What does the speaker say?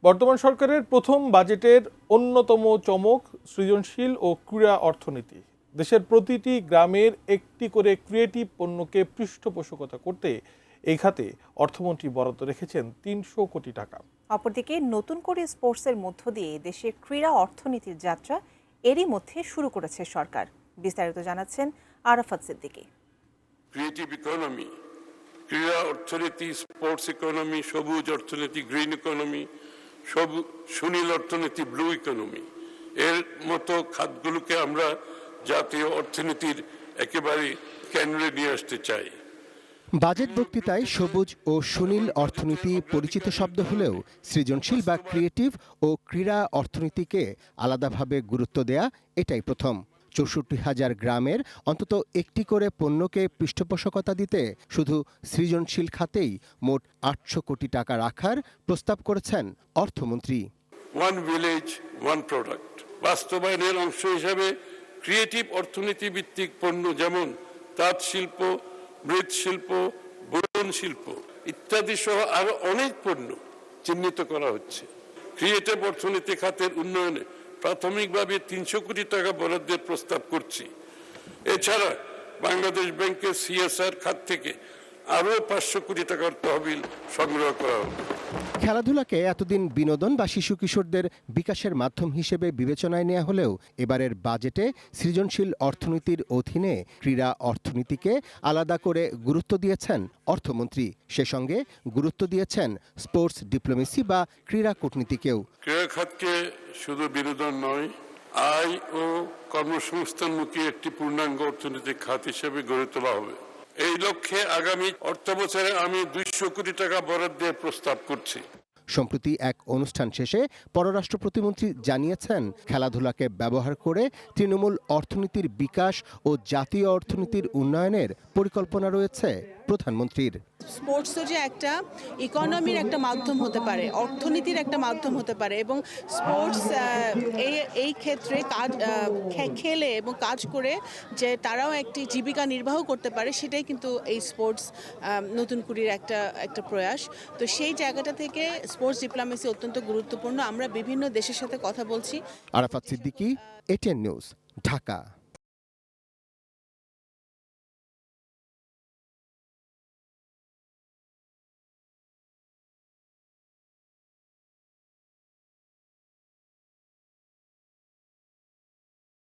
বর্তমান সরকারের প্রথম বাজেটের অন্যতম চমক সৃজনশীল ও ক্রীড়া অর্থনীতি। দেশের প্রতিটি গ্রামের একটি করে ক্রিয়েটিভ পণ্যকে পৃষ্ঠপোষকতা করতে এই খাতে অর্থমন্ত্রী বরাদ্দ রেখেছেন ৩০০ কোটি টাকা। অপরদিকে নতুন করে স্পোর্টসের মধ্য দিয়ে দেশের ক্রীড়া অর্থনীতির যাত্রা এরই মধ্যে শুরু করেছে সরকার। বিস্তারিত জানাচ্ছেন আরাফাত সিদ্দিকী। ক্রিয়েটিভ ইকোনমি, ক্রীড়া অর্থনীতি, স্পোর্টস ইকোনমি, সবুজ অর্থনীতি, গ্রিন ইকোনমি, সুনীল অর্থনীতি, ব্লু ইকোনমি, এর মতো খাতগুলোকে আমরা জাতীয় অর্থনীতির একেবারে কেন্দ্রে নিয়ে আসতে চাই। বাজেট বক্তৃতায় সবুজ ও সুনীল অর্থনীতি পরিচিত শব্দ হলেও সৃজনশীল বা ক্রিয়েটিভ ও ক্রীড়া অর্থনীতিকে আলাদাভাবে গুরুত্ব দেয়া এটাই প্রথম। ৬৪,০০০ গ্রামের অন্তত একটি করে পণ্যকে পৃষ্ঠপোষকতা দিতে শুধু সৃজনশীল খাতেই মোট ৮০০ কোটি টাকা রাখার প্রস্তাব করেছেন অর্থমন্ত্রী। ওয়ান ভিলেজ ওয়ান প্রোডাক্ট বাস্তবায়নের অংশ হিসাবে ক্রিয়েটিভ অর্থনীতি ভিত্তিক পণ্য যেমন তাঁত শিল্প, মৃৎশিল্প, বুনন শিল্প ইত্যাদি সহ আরো অনেক পণ্য চিহ্নিত করা হচ্ছে। ক্রিয়েটিভ অর্থনীতি খাতের উন্নয়নে প্রাথমিকভাবে ৩০০ কোটি টাকা বরাদ্দের প্রস্তাব করছি। এছাড়া বাংলাদেশ ব্যাংকের সিএসআর খাত থেকে আরও ৫০০ কোটি টাকার তহবিল সংগ্রহ করা হবে। খেলাধুলাকে এতদিন বিনোদন বা শিশু কিশোরদের বিকাশের মাধ্যম হিসেবে বিবেচনায় নেওয়া হলেও এবারের বাজেটে সৃজনশীল অর্থনীতির অধীনে ক্রীড়া অর্থনীতিকে আলাদা করে গুরুত্ব দিয়েছেন অর্থমন্ত্রী। সে সঙ্গে গুরুত্ব দিয়েছেন স্পোর্টস ডিপ্লোমেসি বা ক্রীড়া কূটনীতিকেও। ক্রীড়া খাতকে শুধু বিনোদন নয়, আয় ও কর্মসংস্থানমুখী একটি পূর্ণাঙ্গ অর্থনৈতিক খাত হিসেবে গড়ে তোলা হবে। এই লক্ষ্যে আগামী অর্থবছরে আমি ২০০ কোটি টাকা বরাদ্দের প্রস্তাব করছি। সম্প্রতি এক অনুষ্ঠান শেষে পররাষ্ট্র প্রতিমন্ত্রী জানিয়েছেন, খেলাধুলাকে ব্যবহার করে তৃণমূল অর্থনীতির বিকাশ ও জাতীয় অর্থনীতির উন্নয়নের পরিকল্পনা রয়েছে প্রধানমন্ত্রীর। স্পোর্টসও যে একটা ইকোনমির একটা মাধ্যম হতে পারে, অর্থনীতির একটা মাধ্যম হতে পারে এবং স্পোর্টস এই ক্ষেত্রে কাজ খেলে এবং কাজ করে যে তারাও একটি জীবিকা নির্বাহ করতে পারে, সেটাই কিন্তু এই স্পোর্টস নতুন কুড়ির একটা প্রয়াস। তো সেই জায়গাটা থেকে স্পোর্টস ডিপ্লোমেসি অত্যন্ত গুরুত্বপূর্ণ। আমরা বিভিন্ন দেশের সাথে কথা বলছি। Arafat Siddiqui, ATN news, Dhaka.